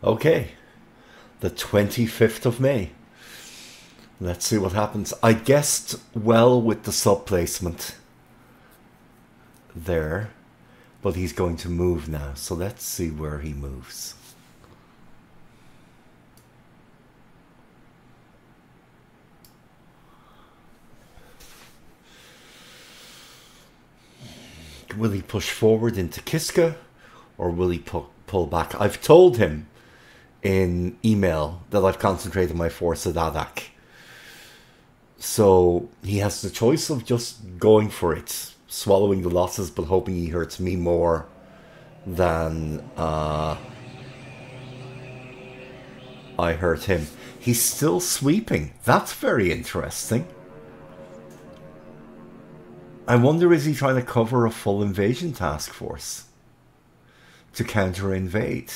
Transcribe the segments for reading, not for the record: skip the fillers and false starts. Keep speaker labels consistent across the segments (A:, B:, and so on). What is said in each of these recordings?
A: Okay, the 25th of May. Let's see what happens. I guessed well with the sub placement there, but he's going to move now. So let's see where he moves. Will he push forward into Kiska, or will he pull back? I've told him in email that I've concentrated my force at Adak. So he has the choice of just going for it, swallowing the losses, but hoping he hurts me more than I hurt him. He's still sweeping. That's very interesting. I wonder, is he trying to cover a full invasion task force to counter-invade?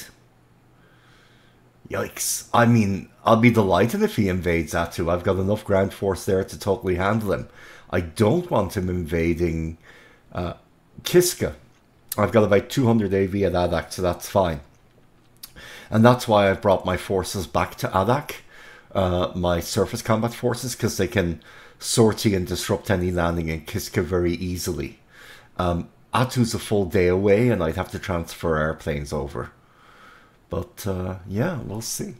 A: Yikes. I mean, I'll be delighted if he invades Atu. I've got enough ground force there to totally handle him. I don't want him invading Kiska. I've got about 200 AV at Adak, so that's fine. And that's why I've brought my forces back to Adak, my surface combat forces, because they can sortie and disrupt any landing in Kiska very easily. Atu's a full day away, and I'd have to transfer airplanes over. But yeah, we'll see.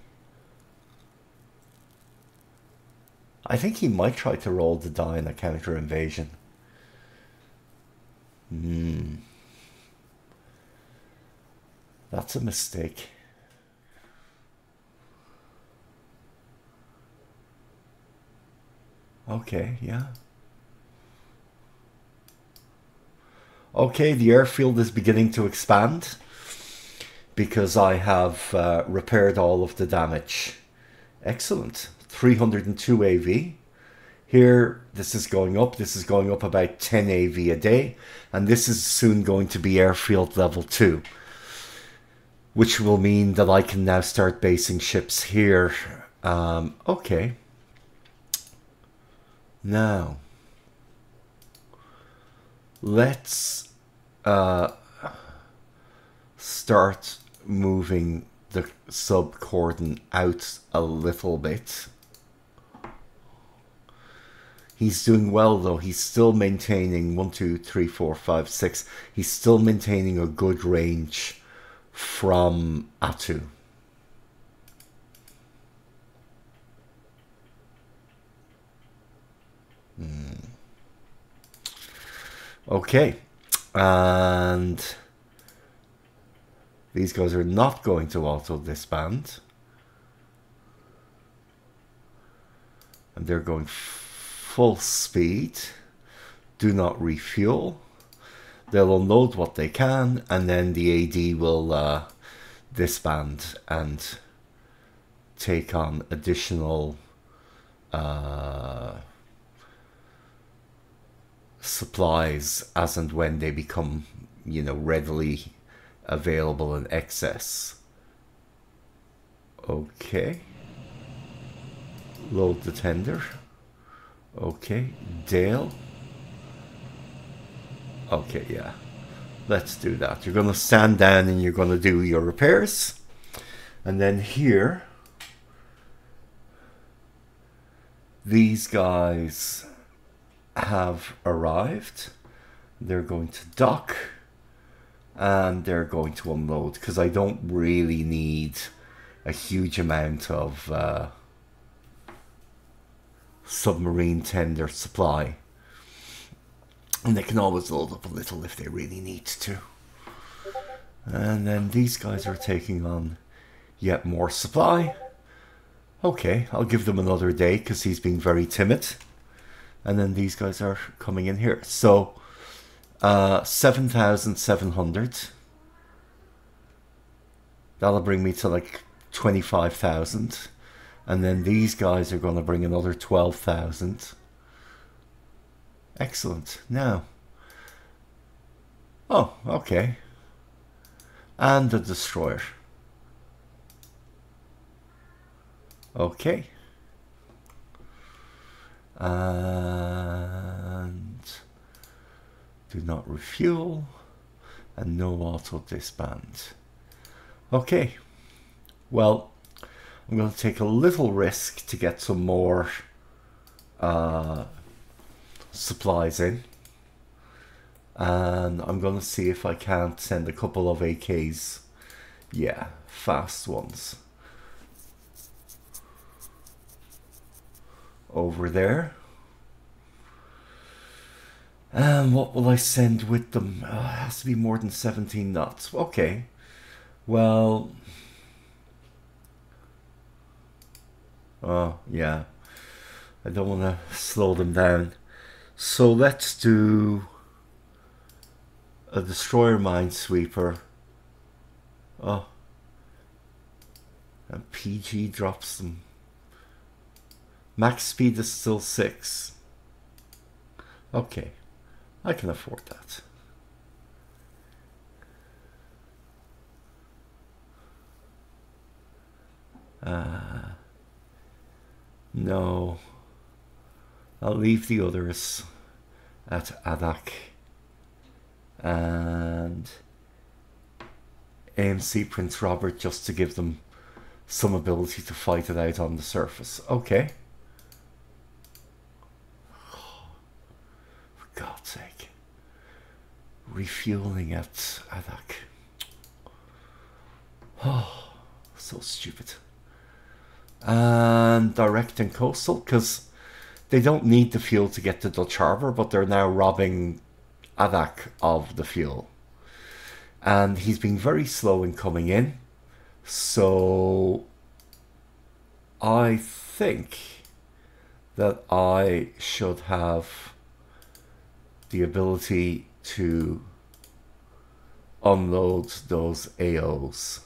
A: I think he might try to roll the die in a counter invasion. That's a mistake. Okay, yeah. Okay, the airfield is beginning to expand because I have repaired all of the damage. Excellent. 302 AV. Here, this is going up. This is going up about 10 AV a day. And this is soon going to be airfield level 2. Which will mean that I can now start basing ships here. Okay. Now, let's start moving the sub-cordon out a little bit. He's doing well though. He's still maintaining 1, 2, 3, 4, 5, 6. He's still maintaining a good range from Atu. Okay, and these guys are not going to auto disband, and they're going full speed. Do not refuel. They'll unload what they can, and then the AD will disband and take on additional supplies as and when they become, you know, readily available in excess. Okay. Load the tender. Okay. Dale. Okay, yeah. Let's do that. You're going to stand down and you're going to do your repairs. And then here, these guys have arrived. They're going to dock and they're going to unload because I don't really need a huge amount of submarine tender supply, and they can always load up a little if they really need to. And then these guys are taking on yet more supply. Okay, I'll give them another day because he's being very timid. And then these guys are coming in here. So 7,700. That'll bring me to like 25,000. And then these guys are going to bring another 12,000. Excellent. Now. Oh, okay. And the destroyer. Okay. And do not refuel and no auto disband. Okay, Well, I'm going to take a little risk to get some more supplies in. And I'm going to see if I can't send a couple of AKs. Yeah, fast ones. Over there. And what will I send with them? It has to be more than 17 knots. Okay. Well. Oh, yeah. I don't want to slow them down. So let's do a destroyer minesweeper. Oh. And PG drops them. Max speed is still 6. Okay. I can afford that. No. I'll leave the others at Adak. And AMC Prince Robert, just to give them some ability to fight it out on the surface. Okay. For God's sake. Refueling at Adak. Oh, so stupid. And direct and coastal, because they don't need the fuel to get to Dutch Harbor, but they're now robbing Adak of the fuel. And he's been very slow in coming in. So I think that I should have the ability to unload those AOs.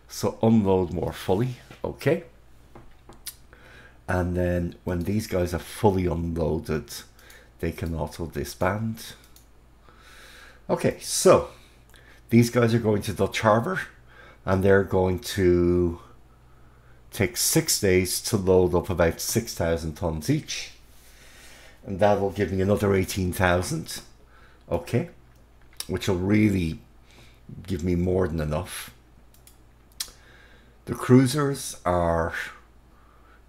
A: So unload more fully, okay. And then when these guys are fully unloaded, they can auto disband. Okay, so these guys are going to Dutch Harbor, and they're going to take 6 days to load up about 6,000 tons each. And that will give me another 18,000. Okay, which will really give me more than enough. The cruisers are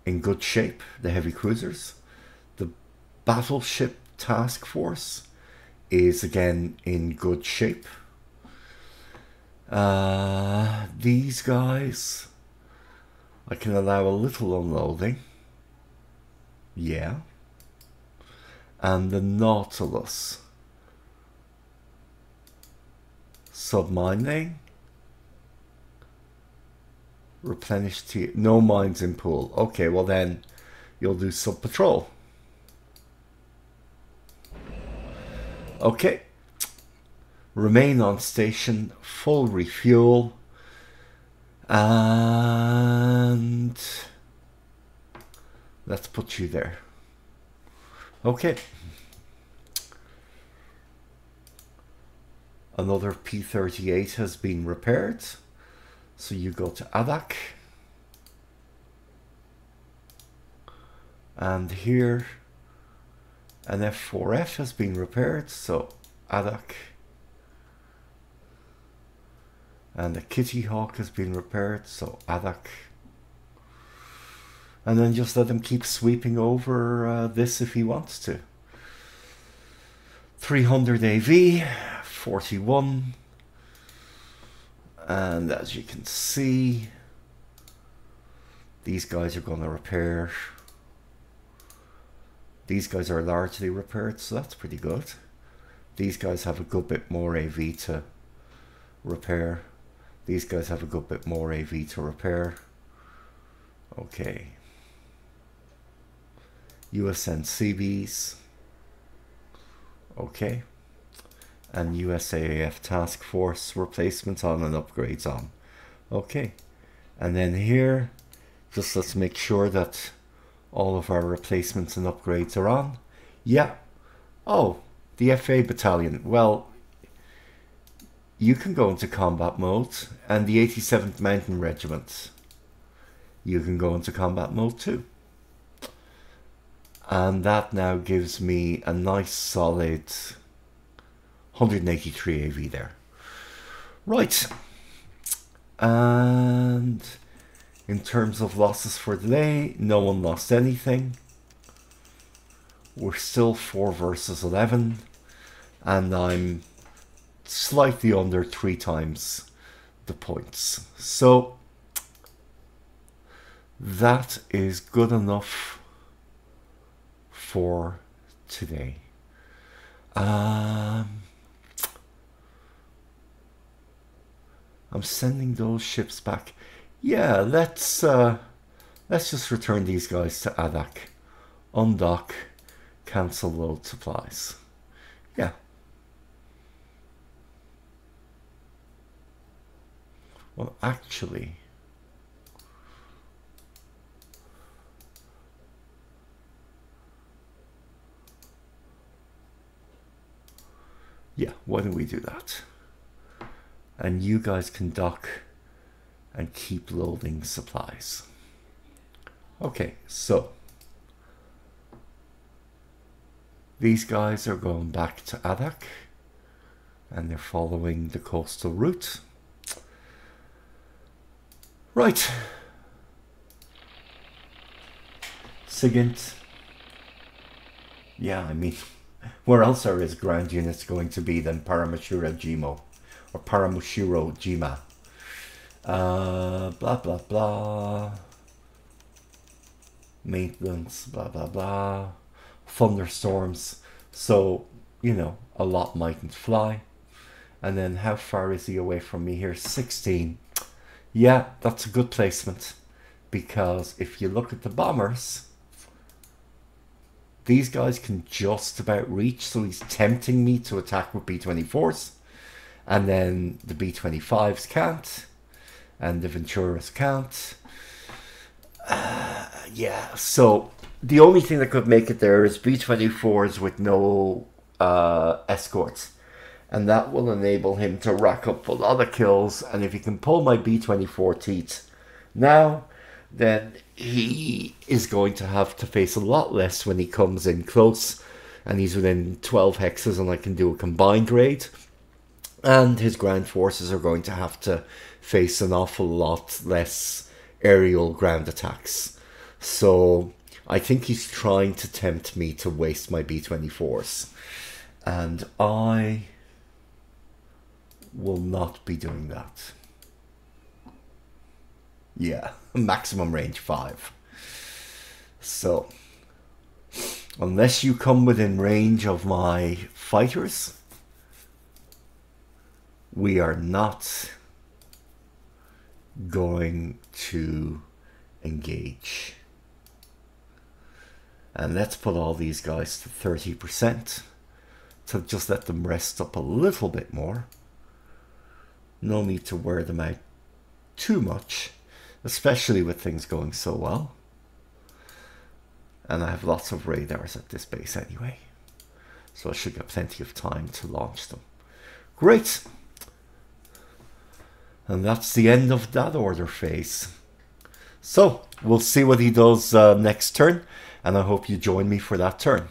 A: in good shape, the heavy cruisers. The battleship task force is again in good shape. These guys, I can allow a little unloading. Yeah. And the Nautilus. Submining. Replenish T. No mines in pool. Okay, well then you'll do sub patrol. Okay. Remain on station. Full refuel. And let's put you there. Okay. Another P-38 has been repaired. So you go to Adak. And here an F4F has been repaired. So Adak. And the Kitty Hawk has been repaired. So Adak. And then just let him keep sweeping over this if he wants to. 300 AV, 41. And as you can see, these guys are going to repair. These guys are largely repaired, so that's pretty good. These guys have a good bit more AV to repair. These guys have a good bit more AV to repair. Okay. USN CBs. Okay. And USAAF Task Force replacements on and upgrades on. Okay. And then here, just let's make sure that all of our replacements and upgrades are on. Yeah. Oh, the FA battalion. Well, you can go into combat mode, and the 87th Mountain Regiment, you can go into combat mode too. And that now gives me a nice solid 183 AV there. Right. And In terms of losses for today, no one lost anything. We're still 4 versus 11, and I'm slightly under 3 times the points. So that is good enough for today. I'm sending those ships back. Yeah, let's just return these guys to Adak. Undock, cancel load supplies. Yeah. Well, actually, yeah, why don't we do that? And you guys can dock and keep loading supplies. Okay, so these guys are going back to Adak and they're following the coastal route. Right. Sigint. Yeah, I mean, where else are his ground units going to be than Paramushiro Jimo or Paramushiro Jima? Blah blah blah. Maintenance, blah blah blah. Thunderstorms. So, you know, a lot mightn't fly. And then how far is he away from me here? 16. Yeah, that's a good placement, because if you look at the bombers, these guys can just about reach, so he's tempting me to attack with B-24s, and then the B-25s can't, and the Venturas can't. Yeah, so the only thing that could make it there is B-24s with no escorts. And that will enable him to rack up a lot of kills. And if he can pull my B-24 teeth now, then he is going to have to face a lot less when he comes in close. And he's within 12 hexes and I can do a combined raid. And his ground forces are going to have to face an awful lot less aerial ground attacks. So I think he's trying to tempt me to waste my B-24s. And I will not be doing that. Yeah, maximum range 5. So, unless you come within range of my fighters, we are not going to engage. And let's put all these guys to 30% to just let them rest up a little bit more. No need to wear them out too much, especially with things going so well. And I have lots of radars at this base anyway, so I should get plenty of time to launch them. Great! And that's the end of that order phase. So, we'll see what he does next turn, and I hope you join me for that turn.